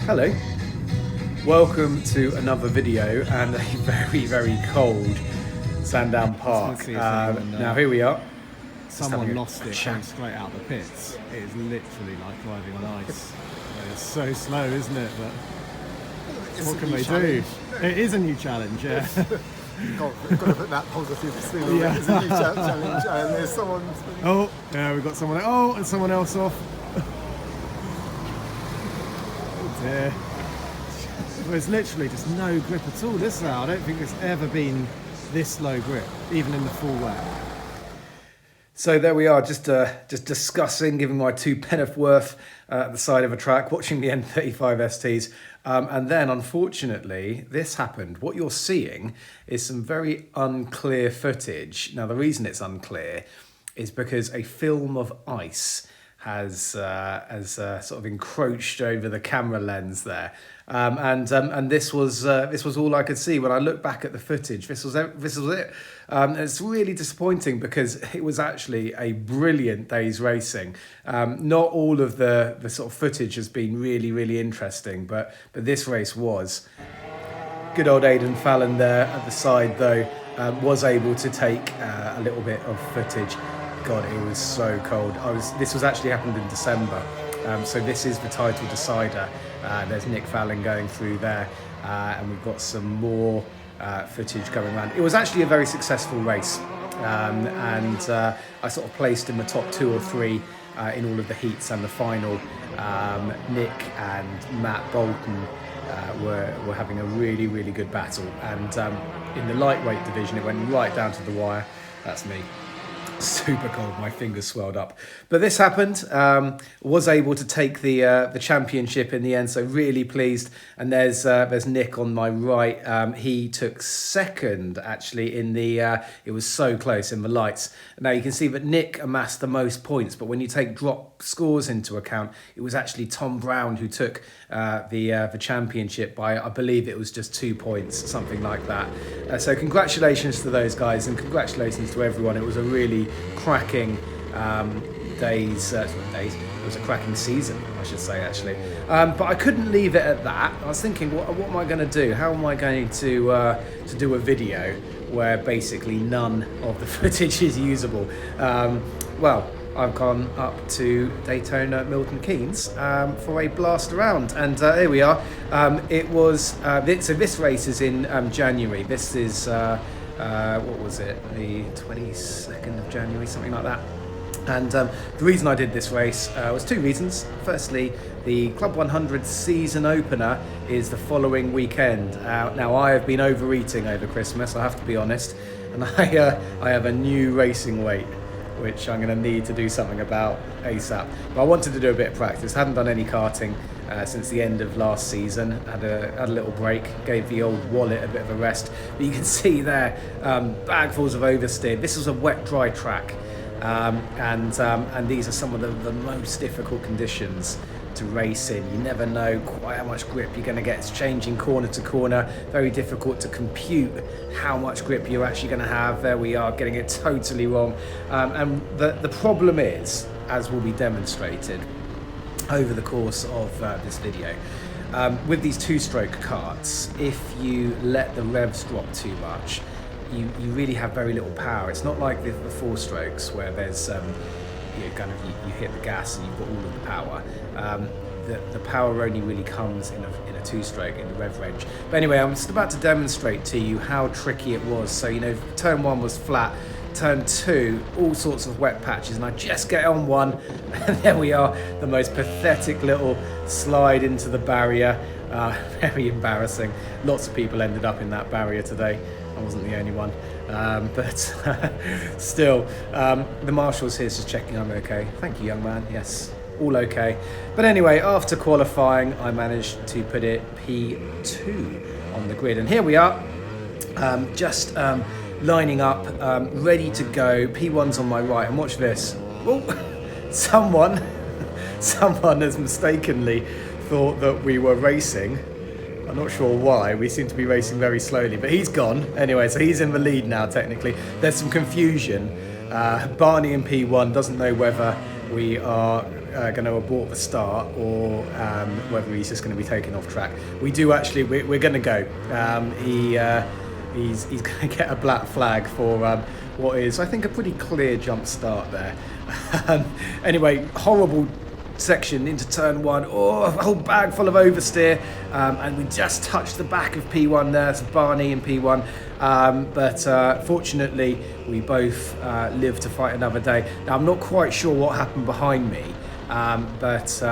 Hello, welcome to another video and a very, very cold Sandown Park. Now here we are. Someone lost it going straight out the pits. It is literally like driving on ice. It's so slow, isn't it? But what can they do? It is a new challenge, yeah. You've got to put that positive spin. Yeah. It's a new challenge, and there's someone. Oh, yeah, we've got someone. Oh, and someone else off. Yeah. There's literally just no grip at all this round. I don't think there's ever been this low grip, even in the full wet. So there we are, just discussing, giving my two penneth worth at the side of a track, watching the N35 STs. And then, unfortunately, this happened. What you're seeing is some very unclear footage. Now, the reason it's unclear is because a film of ice has sort of encroached over the camera lens there, and this was all I could see when I looked back at the footage. This was it. It's really disappointing because it was actually a brilliant day's racing. Not all of the sort of footage has been really interesting, but this race was. Good old Aidan Fallon there at the side though was able to take a little bit of footage. God, it was so cold. This was actually happened in December, so this is the title decider. There's Nick Fallon going through there, and we've got some more footage coming around. It was actually a very successful race, and I sort of placed in the top 2 or 3 in all of the heats and the final. Nick and Matt Bolton were having a really good battle, and in the lightweight division it went right down to the wire. That's me. Super cold, my fingers swelled up. But this happened, was able to take the championship in the end, so really pleased. And there's Nick on my right. He took second actually in the it was so close in the lights. Now you can see that Nick amassed the most points, but when you take drop scores into account, it was actually Tom Brown who took the championship by, I believe it was just 2 points, something like that. So congratulations to those guys, and congratulations to everyone. It was a really cracking days. It was a cracking season, I should say, actually. But I couldn't leave it at that. I was thinking, what am I going to do? How am I going to do a video where basically none of the footage is usable? Well, I've gone up to Daytona Milton Keynes for a blast around, and here we are. It was so this race is in January. This is what was it, the 22nd of January, something like that. And the reason I did this race was 2 reasons. Firstly, the Club 100 season opener is the following weekend. Now I have been overeating over Christmas, I have to be honest, and I have a new racing weight, which I'm going to need to do something about ASAP. But I wanted to do a bit of practice. Hadn't done any karting since the end of last season. Had a little break, gave the old wallet a bit of a rest. But you can see there, bagfuls of oversteer. This was a wet, dry track, and these are some of the most difficult conditions to race in. You never know quite how much grip you're going to get. It's changing corner to corner. Very difficult to compute how much grip you're actually going to have. There we are, getting it totally wrong. And the problem is, as will be demonstrated over the course of this video, with these 2-stroke karts, if you let the revs drop too much, you really have very little power. It's not like the 4 strokes where there's you hit the gas and you've got all of the power. The power only really comes in a 2-stroke in the rev range. But anyway, I'm just about to demonstrate to you how tricky it was. So, turn 1 was flat, turn 2, all sorts of wet patches, and I just get on one, and there we are, the most pathetic little slide into the barrier. Very embarrassing. Lots of people ended up in that barrier today. I wasn't the only one. But still, the marshal's here just checking I'm okay. Thank you, young man. Yes, all okay. But anyway, after qualifying, I managed to put it P2 on the grid. And here we are, just lining up, ready to go. P1's on my right, and watch this. Oh, someone has mistakenly thought that we were racing. I'm not sure why. We seem to be racing very slowly, but he's gone. Anyway, so he's in the lead now, technically. There's some confusion. Barney in P1 doesn't know whether we are going to abort the start or whether he's just going to be taken off track. We do actually, we're going to go. He's going to get a black flag for what is, I think, a pretty clear jump start there. Anyway, horrible section into turn one. Oh, a whole bag full of oversteer, and we just touched the back of P1 there, so Barney and P1. But fortunately, we both live to fight another day. Now, I'm not quite sure what happened behind me, but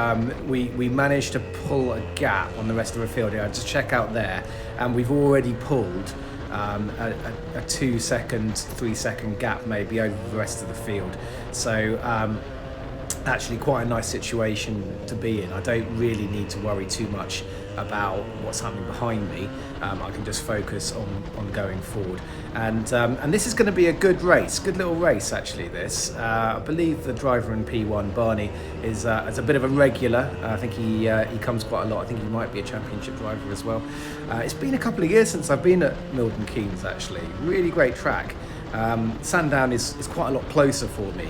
we managed to pull a gap on the rest of the field here. Just check out there, and we've already pulled a 2 second, 3 second gap maybe over the rest of the field. So actually quite a nice situation to be in. I don't really need to worry too much about what's happening behind me. I can just focus on going forward, and this is going to be a good race, good little race actually. This I believe the driver in P1, Barney, is a bit of a regular. I think he comes quite a lot. I think he might be a championship driver as well. It's been a couple of years since I've been at Milton Keynes actually. Really great track. Sandown is quite a lot closer for me,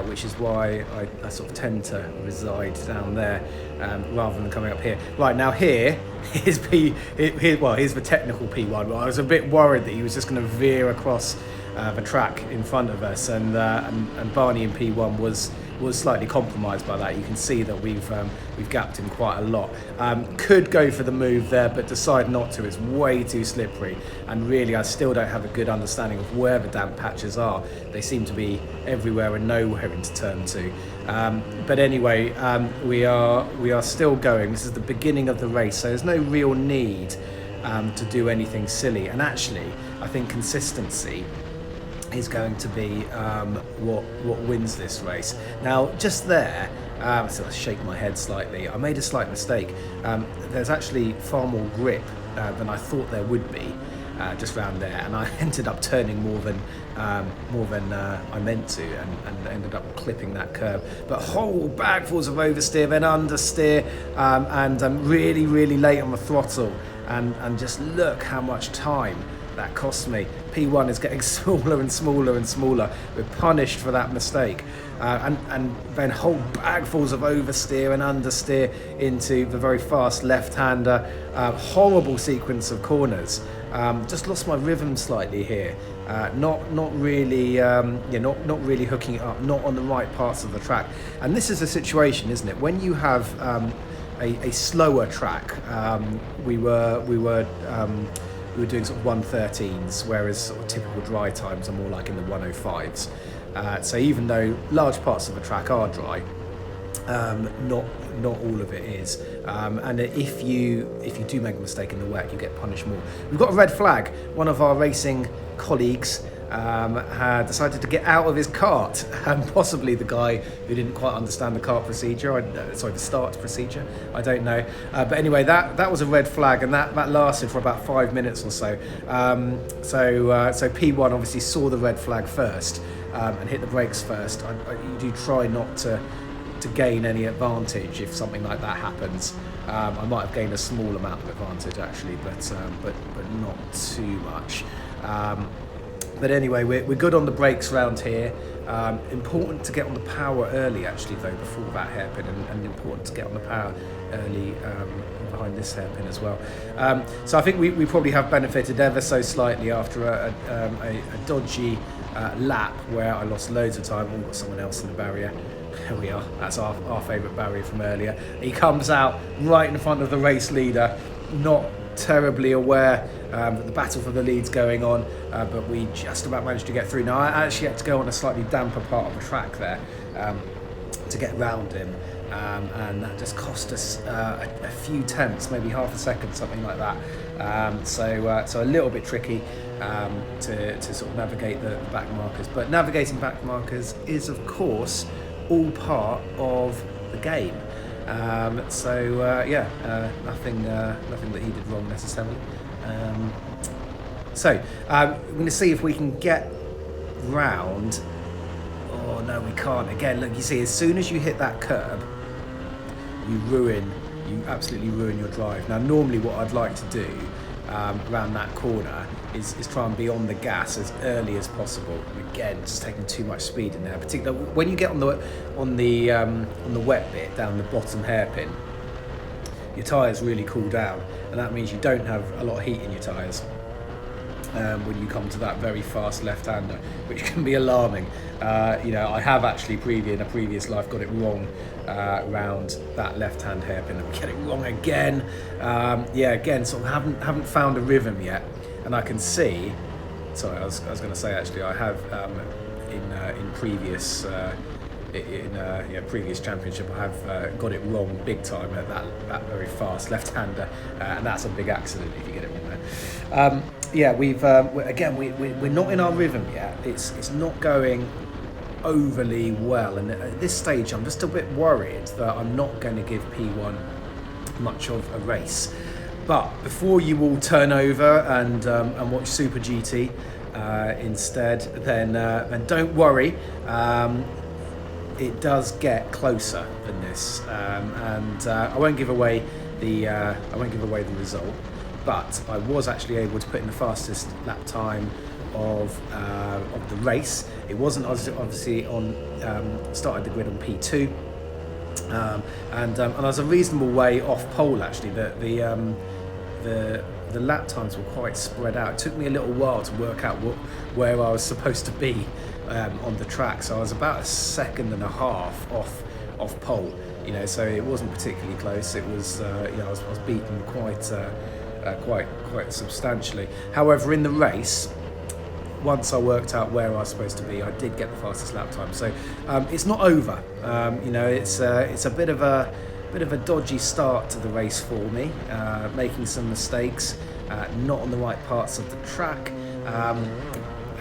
which is why I sort of tend to reside down there rather than coming up here. Right, now here's the technical P1. I was a bit worried that he was just going to veer across the track in front of us, and Barney in P1 was slightly compromised by that. You can see that we've gapped him quite a lot. Could go for the move there, but decide not to. It's way too slippery, and really I still don't have a good understanding of where the damp patches are. They seem to be everywhere and nowhere into turn two. But anyway, we are still going. This is the beginning of the race, so there's no real need to do anything silly. And actually, I think consistency is going to be what wins this race. Now, just there, so I shake my head slightly. I made a slight mistake. There's actually far more grip than I thought there would be, just round there, and I ended up turning more than I meant to, and ended up clipping that curb. But whole bagfuls of oversteer, then understeer, and I'm really late on the throttle, and just look how much time that cost me. P1 is getting smaller and smaller and smaller. We're punished for that mistake. And then whole bagfuls of oversteer and understeer into the very fast left-hander. Horrible sequence of corners. Just lost my rhythm slightly here. Not really hooking it up, not on the right parts of the track. And this is a situation, isn't it? When you have a slower track, we were doing sort of 113s, whereas sort of typical dry times are more like in the 105s. So even though large parts of the track are dry, not all of it is. And if you do make a mistake in the wet, you get punished more. We've got a red flag. One of our racing colleagues had decided to get out of his kart, and possibly the guy who didn't quite understand the kart procedure, the start procedure, I don't know. But anyway, that was a red flag, and that lasted for about 5 minutes or so. So P1 obviously saw the red flag first and hit the brakes first. You do try not to gain any advantage if something like that happens. I might have gained a small amount of advantage actually, but not too much. But anyway, we're good on the brakes around here. Important to get on the power early actually though, before that hairpin, and important to get on the power early behind this hairpin as well. So I think we probably have benefited ever so slightly after a dodgy lap where I lost loads of time. We've got someone else in the barrier. There we are, that's our favourite barrier from earlier. He comes out right in front of the race leader, not terribly aware that the battle for the lead's going on, but we just about managed to get through. Now I actually had to go on a slightly damper part of the track there to get round him, and that just cost us a few tenths, maybe half a second, something like that. So a little bit tricky to sort of navigate the back markers, but navigating back markers is of course all part of the game. Nothing that he did wrong necessarily. We're going to see if we can get round. Oh no, we can't. Again, look, you see, as soon as you hit that curb, you absolutely ruin your drive. Now, normally what I'd like to do around that corner is try and be on the gas as early as possible. And again, just taking too much speed in there, particularly when you get on the wet bit down the bottom hairpin. Your tyres really cool down, and that means you don't have a lot of heat in your tyres when you come to that very fast left-hander, which can be alarming. I have actually in a previous life got it wrong around that left-hand hairpin, and get it wrong again. Again, sort of haven't found a rhythm yet, and I can see. Sorry, I was going to say actually, I have in previous. Previous championship, I have got it wrong big time at that very fast left-hander, and that's a big accident if you get it wrong there. We're not in our rhythm yet. It's not going overly well, and at this stage I'm just a bit worried that I'm not going to give P1 much of a race. But before you all turn over and watch Super GT instead, then don't worry. It does get closer than this, and I won't give away the result. But I was actually able to put in the fastest lap time of the race. It wasn't obviously on started the grid on P2, and I was a reasonable way off pole actually. The lap times were quite spread out. It took me a little while to work out where I was supposed to be on the track, so I was about 1.5 seconds off pole. So it wasn't particularly close. It was I was beaten quite substantially. However, in the race, once I worked out where I was supposed to be, I did get the fastest lap time. So it's not over. It's a bit of a dodgy start to the race for me, making some mistakes, not on the right parts of the track.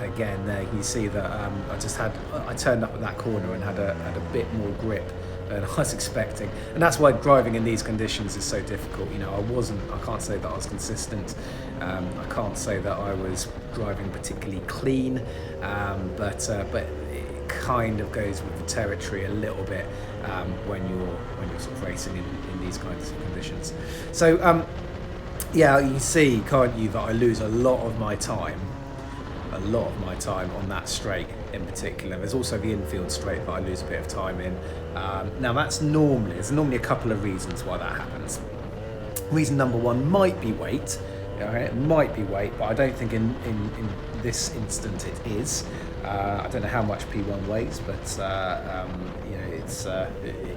Again, there you see that I turned up at that corner and had a bit more grip than I was expecting, and that's why driving in these conditions is so difficult. I can't say that I was consistent. I can't say that I was driving particularly clean, but it kind of goes with the territory a little bit when you're sort of racing in these kinds of conditions. So you can see, can't you, that I lose a lot of my time on that straight in particular. There's also the infield straight that I lose a bit of time in. Now there's normally a couple of reasons why that happens. Reason number one might be weight. It might be weight, but I don't think in this instant it is. I don't know how much P1 weighs, but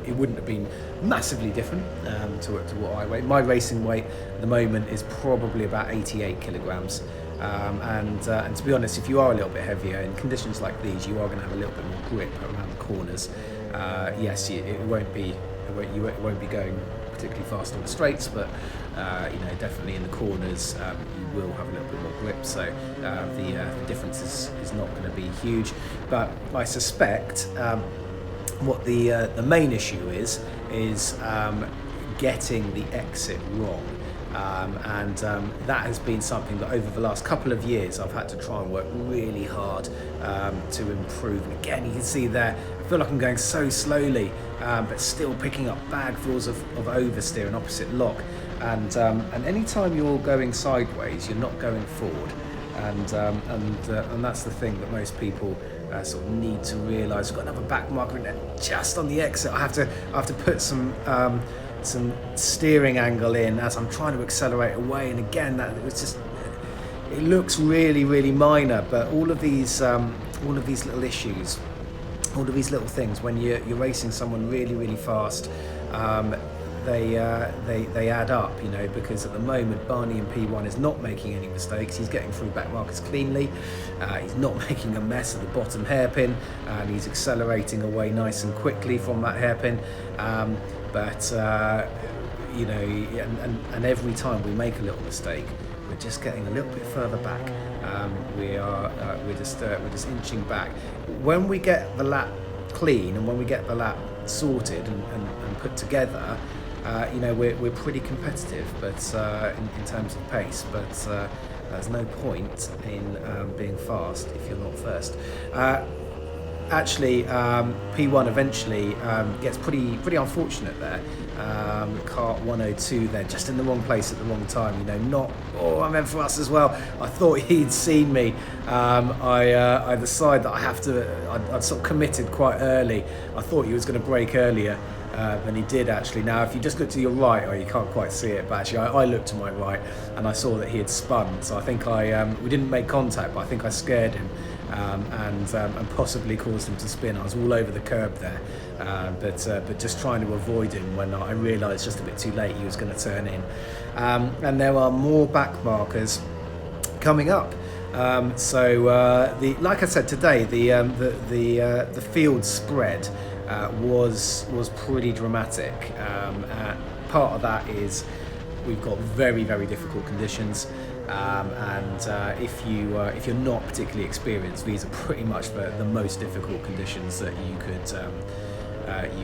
it wouldn't have been massively different to what I weigh. My racing weight at the moment is probably about 88 kilograms. And to be honest, if you are a little bit heavier in conditions like these, you are going to have a little bit more grip around the corners. Yes, it won't be going particularly fast on the straights, but definitely in the corners you will have a little bit more grip. So the difference is not going to be huge. But I suspect what the main issue is getting the exit wrong. That has been something that over the last couple of years I've had to try and work really hard to improve. And again, you can see there, I feel like I'm going so slowly, but still picking up bagfuls of oversteer and opposite lock. And any time you're going sideways, you're not going forward. And that's the thing that most people sort of need to realise. I've got another back marker in there just on the exit. I have to put some steering angle in as I'm trying to accelerate away, and again it looks really, really minor, but all of these little issues, all of these little things, when you're racing someone really, really fast, they add up, because at the moment Barney in P1 is not making any mistakes. He's getting through back markers cleanly. He's not making a mess of the bottom hairpin, and he's accelerating away nice and quickly from that hairpin. But every time we make a little mistake, we're just getting a little bit further back. We're just inching back. When we get the lap clean and when we get the lap sorted and put together, we're pretty competitive, but in terms of pace. But there's no point in being fast if you're not first. actually, P1 eventually gets pretty unfortunate there. Kart 102 there, just in the wrong place at the wrong time. I meant for us as well. I thought he'd seen me. I decided that I'd sort of committed quite early. I thought he was going to brake earlier than he did actually. Now, if you just look to your right, you can't quite see it, but actually I looked to my right and I saw that he had spun. So I think we didn't make contact, but I think I scared him. And possibly caused him to spin. I was all over the curb there, but just trying to avoid him when I realised just a bit too late he was going to turn in. And there are more back markers coming up. Like I said today, the field spread was pretty dramatic. Part of that is we've got very, very difficult conditions. If you're not particularly experienced, these are pretty much the most difficult conditions that you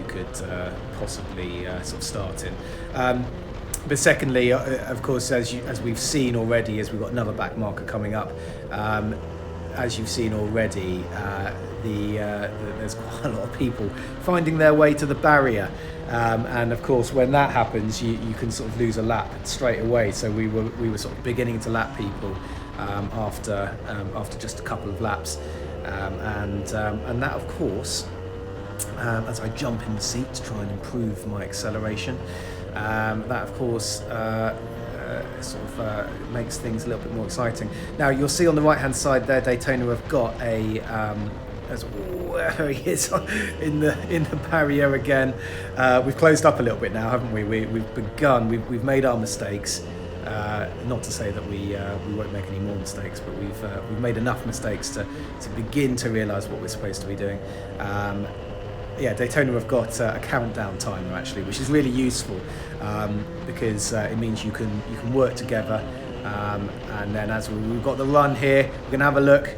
could possibly sort of start in. But secondly, of course, as we've seen already, as we've got another back marker coming up, as you've seen already, there's quite a lot of people finding their way to the barrier. And of course, when that happens, you can sort of lose a lap straight away. So we were sort of beginning to lap people after just a couple of laps, and that, of course, as I jump in the seat to try and improve my acceleration, that of course makes things a little bit more exciting. Now you'll see on the right hand side there, Daytona have got there he is in the barrier again. We've closed up a little bit now, haven't we? We've begun. We've made our mistakes. Not to say that we won't make any more mistakes, but we've made enough mistakes to begin to realise what we're supposed to be doing. Daytona have got a countdown timer actually, which is really useful because it means you can work together. And then as we've got the run here, we're going to have a look.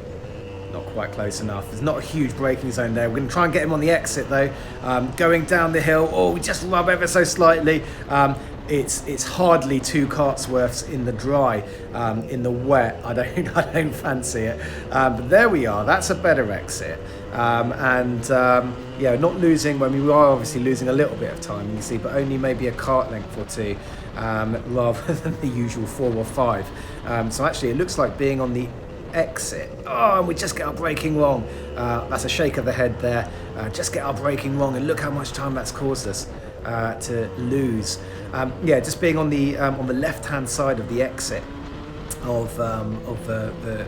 Not quite close enough. There's not a huge braking zone there. We're going to try and get him on the exit though. Going down the hill. Oh, we just rub ever so slightly. It's hardly 2 carts worths in the dry. In the wet, I don't fancy it. But there we are. That's a better exit. Not losing when we are obviously losing a little bit of time, you see, but only maybe a kart length or 2, rather than the usual 4 or 5. So actually, it looks like being on the exit. Oh, and we just get our braking wrong. That's a shake of the head there. Just get our braking wrong, and look how much time that's caused us to lose. Just being on the left-hand side of the exit of the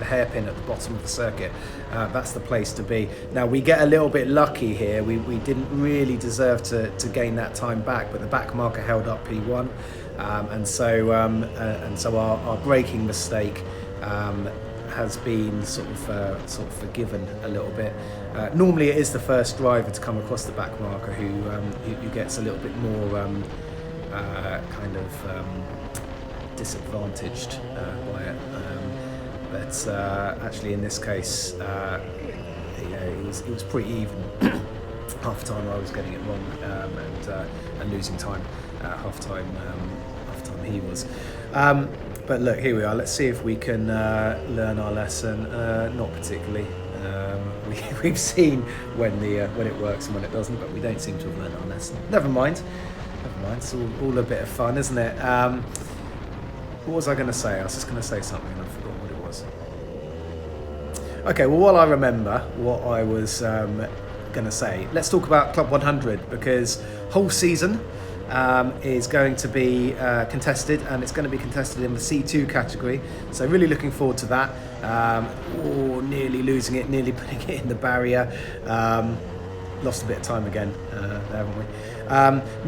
hairpin at the bottom of the circuit. That's the place to be. Now we get a little bit lucky here. We didn't really deserve to gain that time back, but the back marker held up P1, and so our braking mistake has been sort of forgiven a little bit. Normally it is the first driver to come across the back marker who gets a little bit more disadvantaged by it, but actually in this case it was pretty even. Half time I was getting it wrong and losing time. Half time he was. But look, here we are. Let's see if we can learn our lesson. Not particularly. We've seen when it works and when it doesn't, but we don't seem to have learned our lesson. Never mind. It's all a bit of fun, isn't it? What was I going to say? I was just going to say something and I forgot what it was. Okay, well, while I remember what I was going to say, let's talk about Club 100, because whole season is going to be contested, and it's going to be contested in the C2 category. So really looking forward to that. Nearly losing it, nearly putting it in the barrier. Lost a bit of time again, there, haven't we?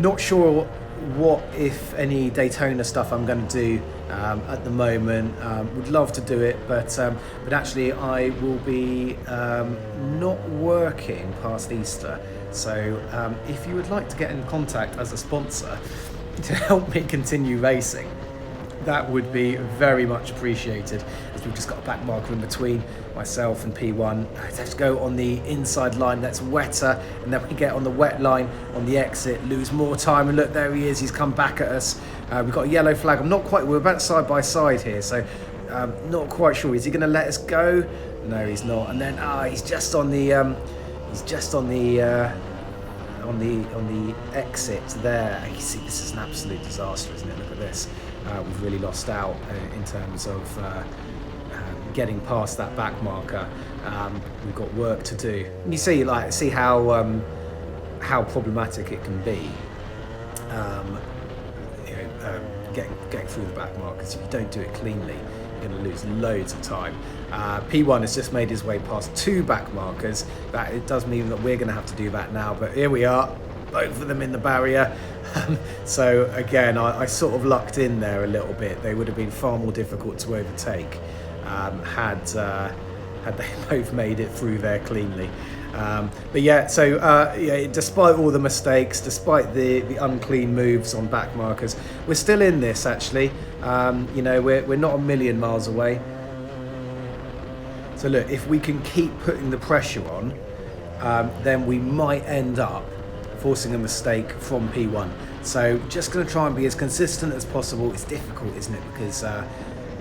Not sure what, if any, Daytona stuff I'm going to do at the moment. Would love to do it, but actually I will be not working past Easter. So if you would like to get in contact as a sponsor to help me continue racing, that would be very much appreciated, as we've just got a back marker in between myself and P1. I have to go on the inside line that's wetter, and then we get on the wet line on the exit, lose more time, and look, there he is, he's come back at us. We've got a yellow flag. We're about side by side here, so not quite sure. Is he going to let us go? No, he's not. And then he's just on the on the exit there. You see, this is an absolute disaster, isn't it? Look at this. We've really lost out in terms of getting past that back marker. We've got work to do. And you see, see how problematic it can be. Getting through the back markers. If you don't do it cleanly, you're going to lose loads of time. P1 has just made his way past 2 back markers. That it does mean that we're going to have to do that now. But here we are, both of them in the barrier. So again, I sort of lucked in there a little bit. They would have been far more difficult to overtake had they both made it through there cleanly. But yeah, so despite all the mistakes, despite the unclean moves on back markers, we're still in this actually. We're not a million miles away. So look, if we can keep putting the pressure on, then we might end up forcing a mistake from P1. So just going to try and be as consistent as possible. It's difficult, isn't it? Because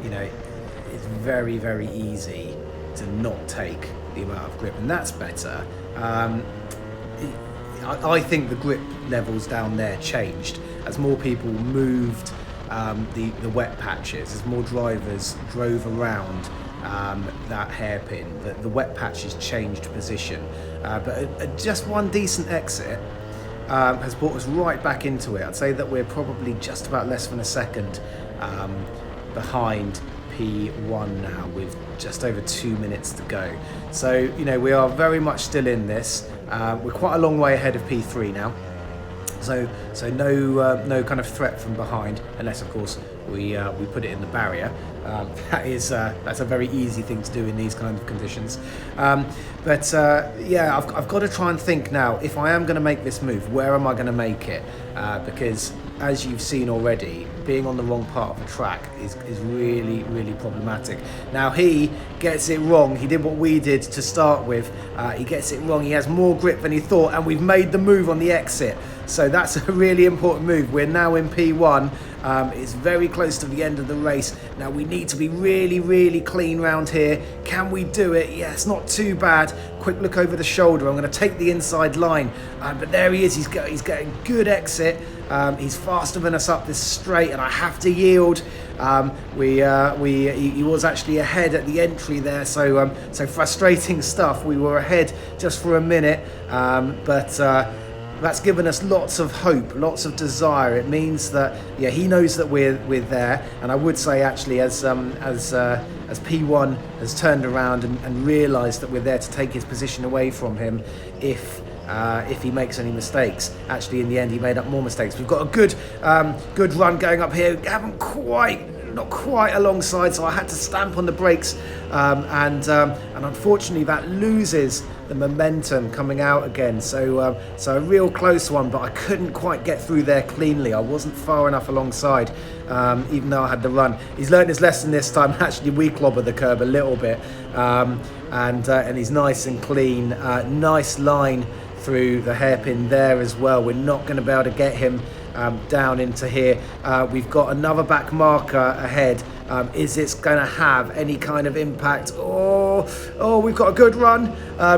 it's very, very easy to not take the amount of grip, and that's better. I think the grip levels down there changed as more people moved the wet patches, as more drivers drove around that hairpin. The wet patches changed position, but just one decent exit has brought us right back into it. I'd say that we're probably just about less than a second behind P1 now, with just over 2 minutes to go. So we are very much still in this. We're quite a long way ahead of P3 now. So no kind of threat from behind, unless of course we put it in the barrier. That's a very easy thing to do in these kind of conditions. I've got to try and think now, if I am going to make this move, where am I going to make it? Because as you've seen already, being on the wrong part of the track is really, really problematic. Now he gets it wrong. He did what we did to start with. He gets it wrong. He has more grip than he thought, and we've made the move on the exit. So that's a really important move. We're now in P1. It's very close to the end of the race. Now we need to be really, really clean round here. Can we do it? Yeah, it's not too bad. Quick look over the shoulder. I'm going to take the inside line. But there he is. He's getting good exit. He's faster than us up this straight, and I have to yield. He was actually ahead at the entry there, so frustrating stuff. We were ahead just for a minute, but that's given us lots of hope, lots of desire. It means that he knows that we're there, and I would say actually as P1 has turned around and realised that we're there to take his position away from him, if he makes any mistakes. Actually, in the end, he made up more mistakes. We've got a good run going up here. We haven't not quite alongside, so I had to stamp on the brakes, and unfortunately that loses the momentum coming out again. So a real close one, but I couldn't quite get through there cleanly. I wasn't far enough alongside, even though I had the run. He's learned his lesson this time. Actually, we clobbered the curb a little bit, and he's nice and clean. Nice line through the hairpin there as well. We're not going to be able to get him down into here. We've got another back marker ahead. Is this going to have any kind of impact? Oh, we've got a good run.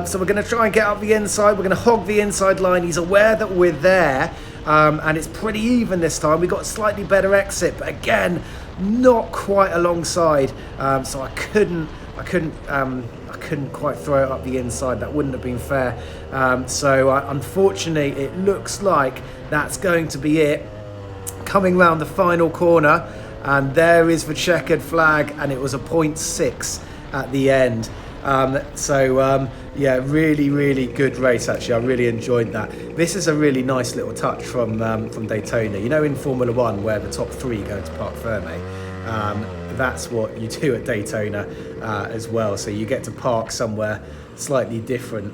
So we're going to try and get up the inside. We're going to hog the inside line. He's aware that we're there, and it's pretty even this time. We got a slightly better exit, but again, not quite alongside. So I couldn't quite throw it up the inside. That wouldn't have been fair. Unfortunately, it looks like that's going to be it. Coming round the final corner, and there is the checkered flag, and it was a 0.6 at the end. Really, really good race actually. I really enjoyed that. This is a really nice little touch from Daytona. In Formula One where the top 3 go to Parc Fermé. That's what you do at Daytona as well. So you get to park somewhere slightly different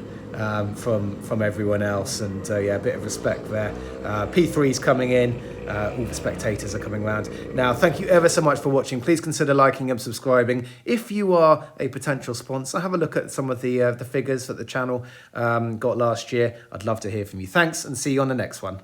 from everyone else, and a bit of respect there. P3's coming in. All the spectators are coming round. Now, thank you ever so much for watching. Please consider liking and subscribing. If you are a potential sponsor, have a look at some of the figures that the channel got last year. I'd love to hear from you. Thanks, and see you on the next one.